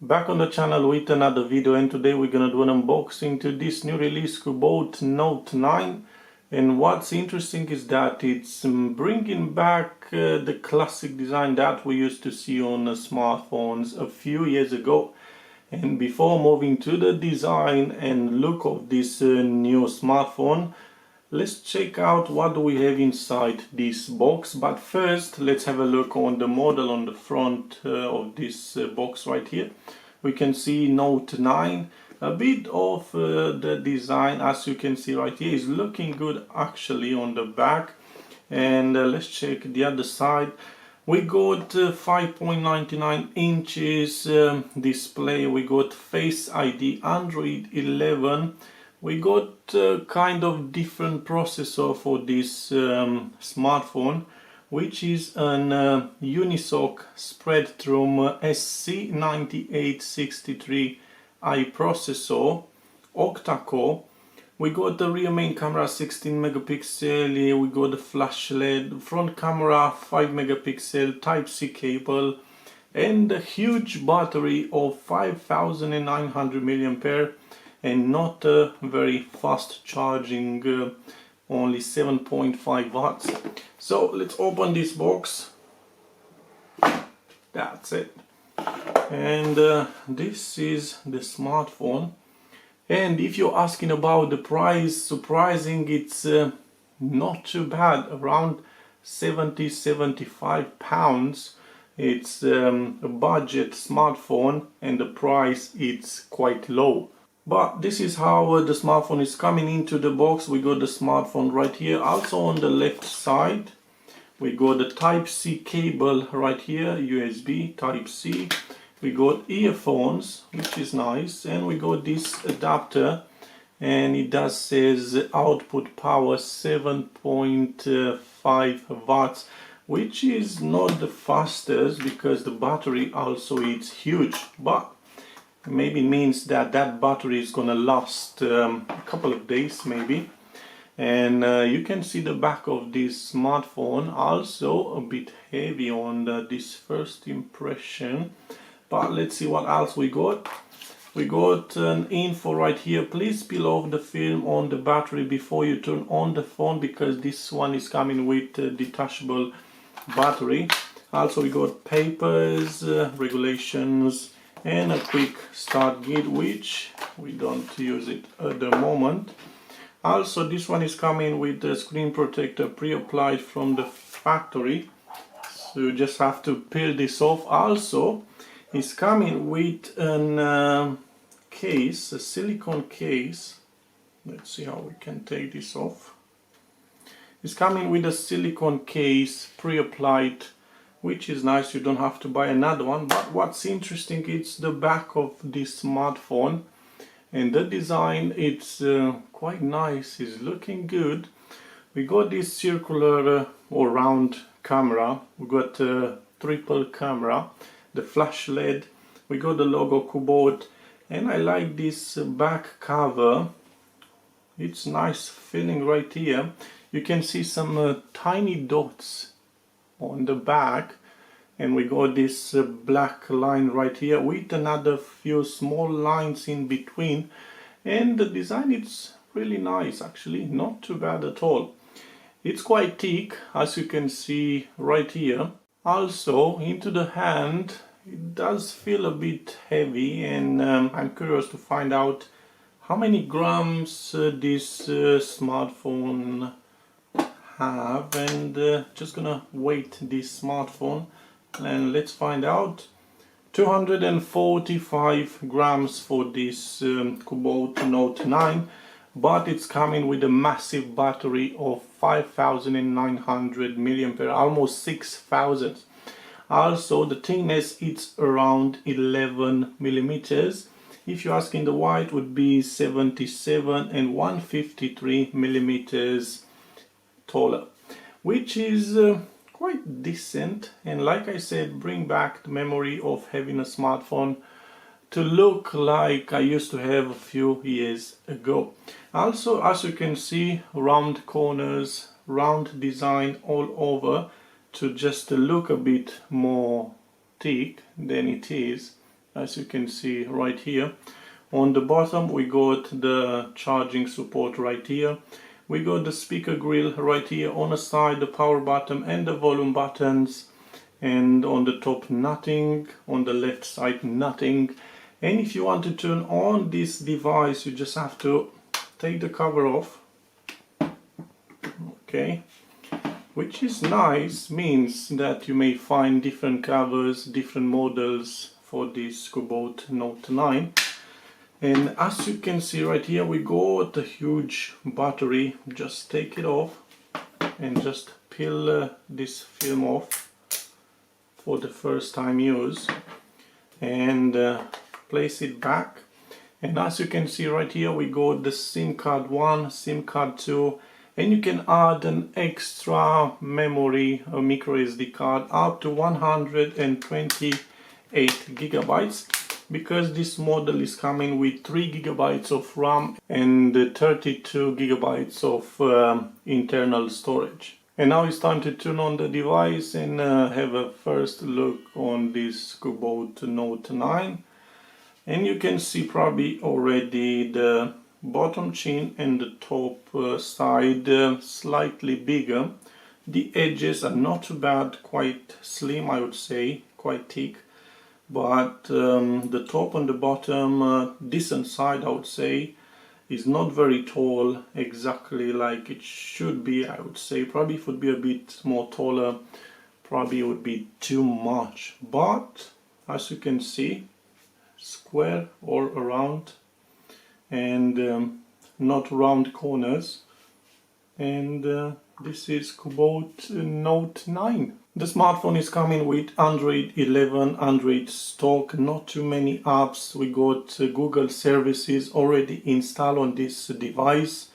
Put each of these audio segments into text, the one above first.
Back on the channel with another video, and today we're gonna do an unboxing to this new release Cubot Note 9. And what's interesting is that it's bringing back the classic design that we used to see on smartphones a few years ago. And before moving to the design and look of this new smartphone, let's check out what do we have inside this box. But first, let's have a look on the model on the front of this box right here. We can see Note 9. A bit of the design, as you can see right here, is looking good actually on the back. And let's check the other side. We got 5.99 inches display. We got Face ID, Android 11. We got kind of different processor for this smartphone, which is an Unisoc Spreadtrum SC9863i processor, octa-core. We got the rear main camera 16 megapixel, here we got the flash LED, front camera 5 megapixel, Type-C cable, and a huge battery of 5900 mAh, and not a very fast charging, only 7.5 watts. So let's open this box. That's it. And this is the smartphone. And if you're asking about the price, surprising, it's not too bad, around 75 pounds. It's a budget smartphone, and the price it's quite low. But this is how the smartphone is coming into the box. We got the smartphone right here. Also on the left side, we got the Type-C cable right here, USB Type-C. We got earphones, which is nice, and we got this adapter, and it does says output power 7.5 watts, which is not the fastest because the battery also is huge, but maybe means that that battery is gonna last a couple of days maybe. And you can see the back of this smartphone, also a bit heavy on this first impression. But let's see what else we got. We got an info right here. Please peel off the film on the battery before you turn on the phone, because this one is coming with a detachable battery. Also we got papers, regulations, and a quick start guide, which we don't use it at the moment. Also this one is coming with the screen protector pre-applied from the factory, so you just have to peel this off. Also it's coming with an case, a silicone case. Let's see how we can take this off. It's coming with a silicone case pre-applied, which is nice. You don't have to buy another one. But what's interesting, it's the back of this smartphone, and the design, it's quite nice. It's looking good. We got this circular or round camera. We got a triple camera, the flash LED. We got the logo Cubot, and I like this back cover. It's nice feeling right here. You can see some tiny dots on the back, and we got this black line right here with another few small lines in between. And the design, it's really nice actually, not too bad at all. It's quite thick, as you can see right here. Also into the hand, it does feel a bit heavy, and I'm curious to find out how many grams this smartphone have, and just gonna weight this smartphone and let's find out. 245 grams for this Cubot Note 9, but it's coming with a massive battery of 5900 mAh, almost 6000. Also the thickness, it's around 11 millimeters. If you're asking the width, would be 77 and 153 millimeters taller, which is quite decent. And like I said, bring back the memory of having a smartphone to look like I used to have a few years ago. Also, as you can see, round corners, round design all over, to just look a bit more thick than it is. as you can see right here. On the bottom we got the charging support right here. We got the speaker grill right here. On the side the power button and the volume buttons, and on the top nothing, on the left side nothing. And if you want to turn on this device, you just have to take the cover off, okay, which is nice, means that you may find different covers, different models for this Cubot Note 9. And as you can see right here, we got a huge battery. Just take it off and just peel this film off for the first time use, and place it back. And as you can see right here, we got the SIM card 1, SIM card 2, and you can add an extra memory, a micro SD card up to 128 gigabytes, because this model is coming with 3 gigabytes of RAM and 32 gigabytes of internal storage. And now it's time to turn on the device and have a first look on this Cubot Note 9. And you can see probably already the bottom chin and the top side slightly bigger. The edges are not too bad, quite slim I would say, quite thick. But the top and the bottom, decent side I would say, is not very tall, exactly like it should be. I would say probably if it would be a bit more taller, probably it would be too much. But as you can see, square all around, and not round corners. And this is Cubot Note 9. The smartphone is coming with Android 11, Android stock, not too many apps. We got Google services already installed on this device.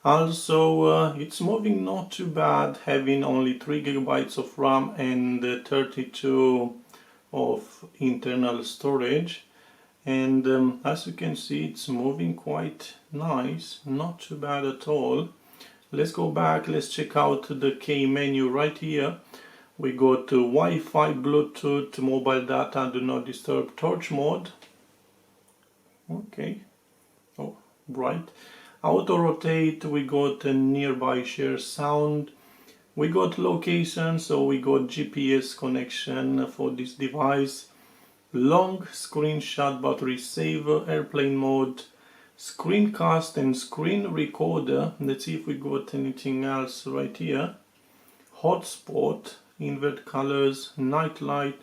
Also, it's moving not too bad, having only 3 gigabytes of RAM and 32 of internal storage. And as you can see, it's moving quite nice, not too bad at all. Let's go back, let's check out the key menu right here. We go to Wi-Fi, Bluetooth, mobile data, do not disturb, torch mode. Okay, oh, bright. Auto rotate, we got a nearby share sound. We got location, so we got GPS connection for this device. Long screenshot, battery saver, airplane mode, screencast and screen recorder. Let's see if we got anything else right here. Hotspot, invert colors, night light,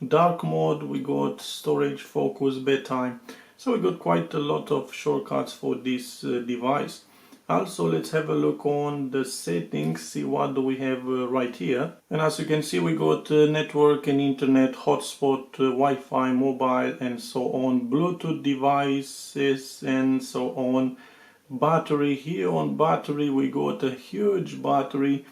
dark mode, we got storage, focus, bedtime. So we got quite a lot of shortcuts for this device. Also, let's have a look on the settings, see what do we have right here. And as you can see, we got network and internet, hotspot, Wi-Fi, mobile, and so on, Bluetooth devices, and so on. Battery, here on battery we got a huge battery,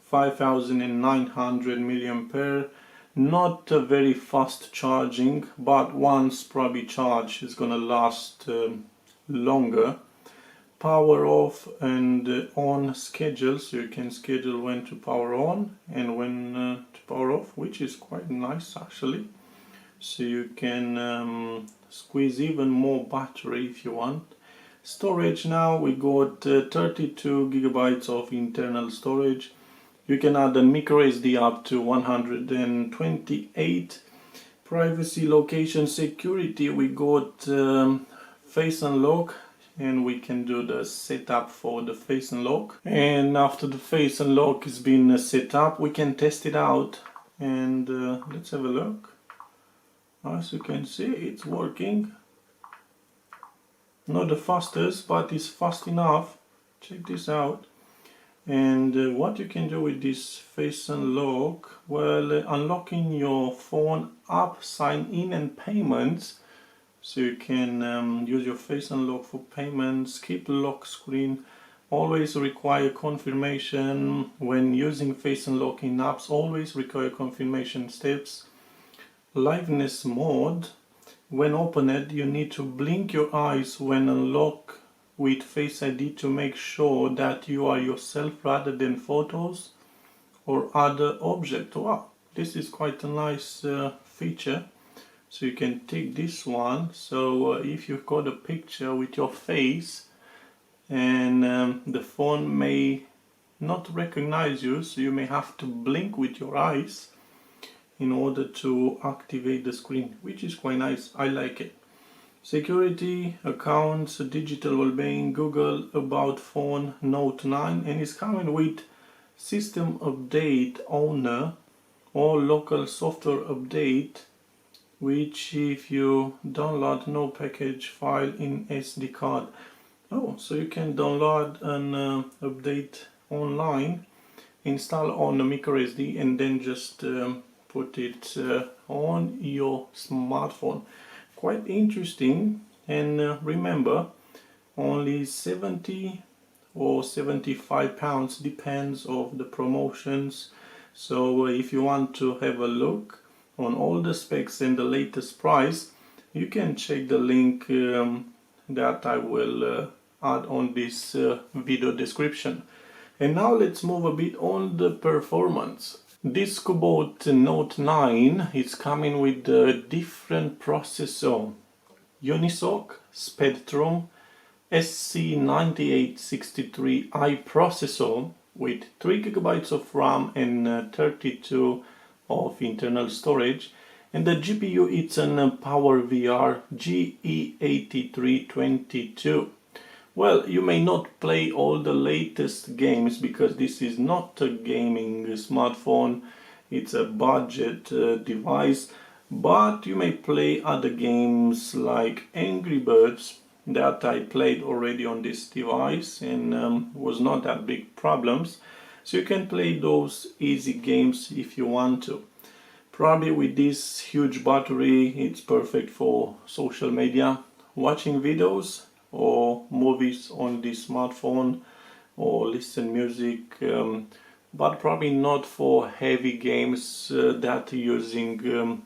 5900 milliampere. Not a very fast charging, but once probably charged is gonna last longer. Power off and on schedule, so you can schedule when to power on and when to power off, which is quite nice actually. So you can squeeze even more battery if you want. Storage, now we got 32 gigabytes of internal storage. You can add a micro SD up to 128. Privacy, location, security, we got face unlock, and we can do the setup for the face unlock. And after the face unlock has been set up, we can test it out, and let's have a look. As you can see, it's working. Not the fastest, but it's fast enough. Check this out. And what you can do with this face unlock, well, unlocking your phone app, sign in and payments. So you can use your face unlock for payments, keep lock screen, always require confirmation when using face unlock in apps, always require confirmation steps. Liveness mode, when opened you need to blink your eyes when unlock with Face ID to make sure that you are yourself rather than photos or other object. Wow, this is quite a nice feature. So you can take this one. So if you've got a picture with your face and the phone may not recognize you, so you may have to blink with your eyes in order to activate the screen, which is quite nice. I like it. Security, accounts, digital well-being, Google, about phone, Note 9, and it's coming with system update owner or local software update, which if you download no package file in SD card. Oh, so you can download an update online, install on the microSD, and then just put it on your smartphone. Quite interesting. And remember, only 70 or 75 pounds, depends of the promotions. So if you want to have a look on all the specs and the latest price, you can check the link that I will add on this video description. And now let's move a bit on the performance. This Cubot Note 9 is coming with a different processor, Unisoc Spectrum SC9863i processor with 3 GB of RAM and 32 of internal storage, and the GPU it's an PowerVR GE8322. Well, you may not play all the latest games because this is not a gaming smartphone, it's a budget device, but you may play other games like Angry Birds that I played already on this device and was not that big problems. So you can play those easy games if you want to. Probably with this huge battery it's perfect for social media, watching videos or movies on the smartphone or listen music, but probably not for heavy games that using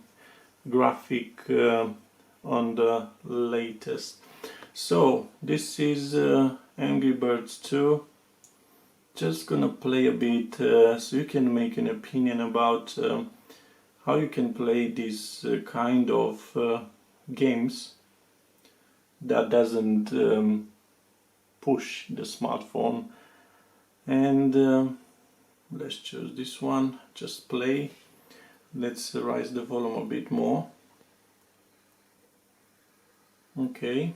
graphic on the latest. So this is Angry Birds 2. Just gonna play a bit so you can make an opinion about how you can play this kind of games that doesn't push the smartphone. And let's choose this one, just play. Let's raise the volume a bit more. Okay.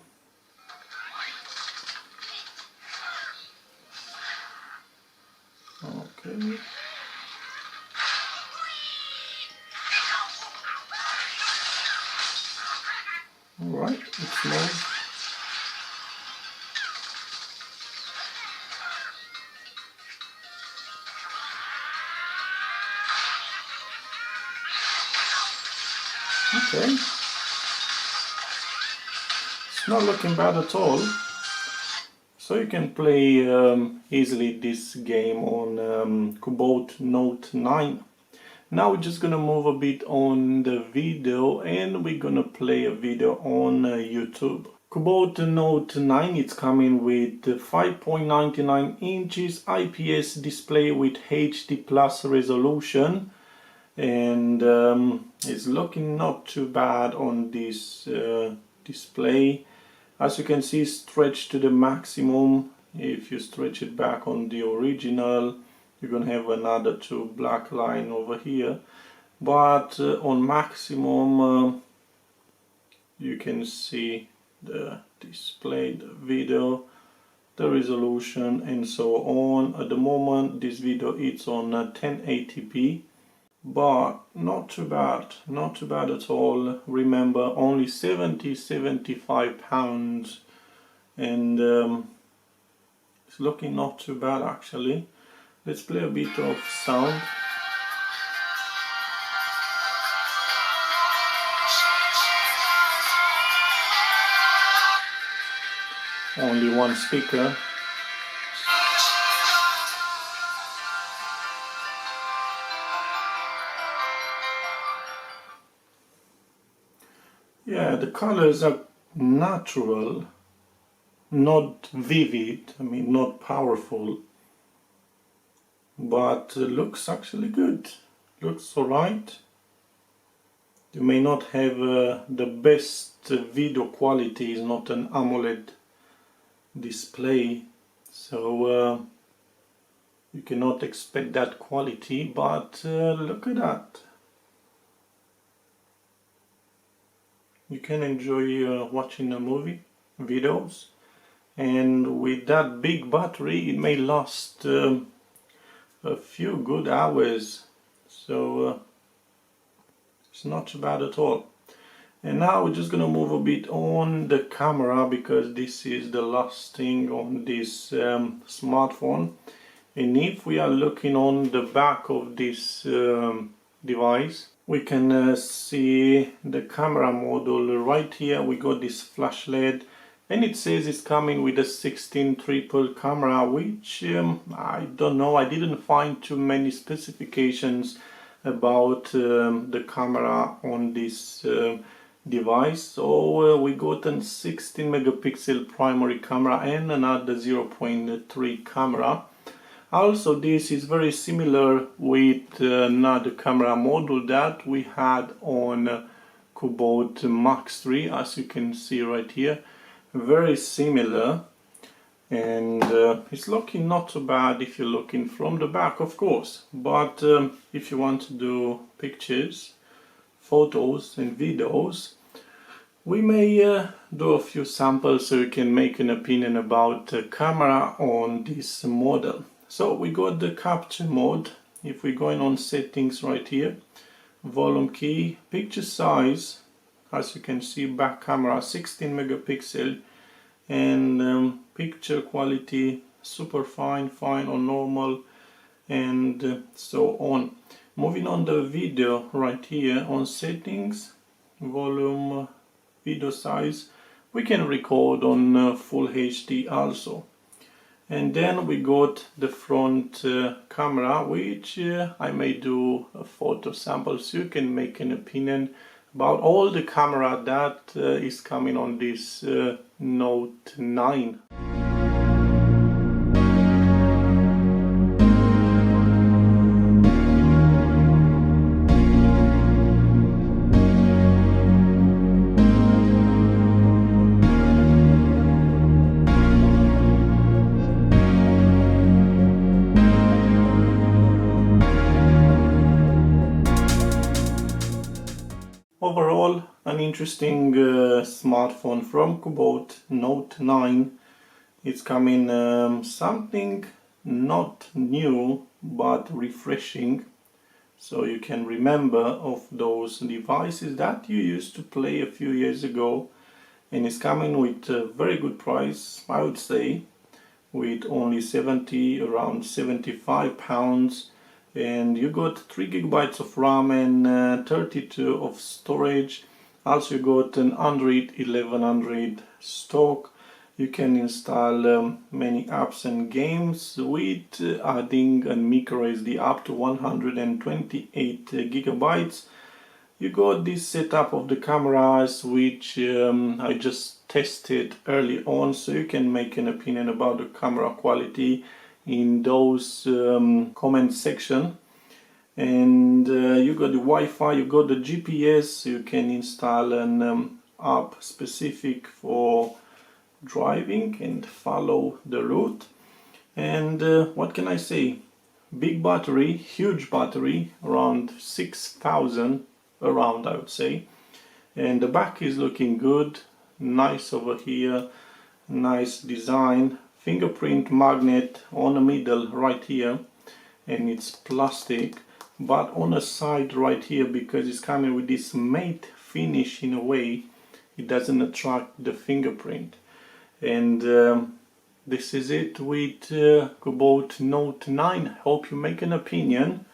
Okay. Alright, it's low. Okay. It's not looking bad at all. So you can play easily this game on Cubot Note 9. Now we're just gonna move a bit on the video and we're gonna play a video on YouTube. Cubot Note 9, it's coming with 5.99 inches IPS display with HD plus resolution, and it's looking not too bad on this display. As you can see, stretched to the maximum. If you stretch it back on the original, you're gonna have another 2 black line over here, but on maximum you can see the display, the video, the resolution and so on. At the moment this video is on 1080p, but not too bad at all. Remember, only 75 pounds, and it's looking not too bad actually. Let's play a bit of sound. Only one speaker. Yeah, the colors are natural, not vivid, I mean not powerful, but looks actually good. Looks alright. You may not have the best video quality, it's not an AMOLED display, so you cannot expect that quality, but look at that. You can enjoy watching a movie, videos, and with that big battery it may last a few good hours, so it's not bad at all. And now we're just gonna move a bit on the camera, because this is the last thing on this smartphone. And if we are looking on the back of this device, we can see the camera module right here. We got this flash LED, and it says it's coming with a 16 triple camera, which I don't know, I didn't find too many specifications about the camera on this device. So we got a 16 megapixel primary camera and another 0.3 camera. Also, this is very similar with another camera module that we had on Cubot Max 3, as you can see right here. Very similar, and it's looking not so bad if you're looking from the back, of course, but if you want to do pictures, photos and videos, we may do a few samples so you can make an opinion about the camera on this model. So we got the capture mode. If we're going on settings right here, volume key, picture size, as you can see, back camera 16 megapixel, and picture quality super fine, fine or normal, and so on. Moving on the video right here on settings, volume, video size, we can record on full HD also. And then we got the front camera, which I may do a photo sample so you can make an opinion about all the camera that is coming on this Note 9. Overall, an interesting smartphone from Cubot Note 9. It's coming something not new but refreshing, so you can remember of those devices that you used to play a few years ago, and it's coming with a very good price, I would say, with only around £75, and you got 3 gigabytes of RAM and 32 of storage. Also you got an Android 1100 stock. You can install many apps and games with adding a micro SD up to 128 gigabytes. You got this setup of the cameras, which I just tested early on, so you can make an opinion about the camera quality in those comment section. And you got the Wi-Fi, you got the GPS, you can install an app specific for driving and follow the route. And what can I say, big battery, huge battery, around 6,000 around, I would say. And the back is looking good, nice over here, nice design, fingerprint magnet on the middle right here, and it's plastic, but on the side right here, because it's coming with this matte finish in a way, it doesn't attract the fingerprint. And this is it with Cubot Note 9. Hope you make an opinion.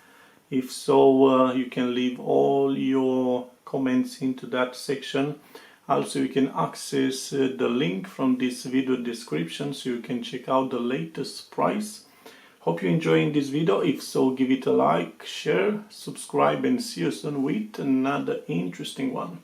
If so, you can leave all your comments into that section. Also, you can access the link from this video description so you can check out the latest price. Hope you're enjoying this video. If so, give it a like, share, subscribe, and see you soon with another interesting one.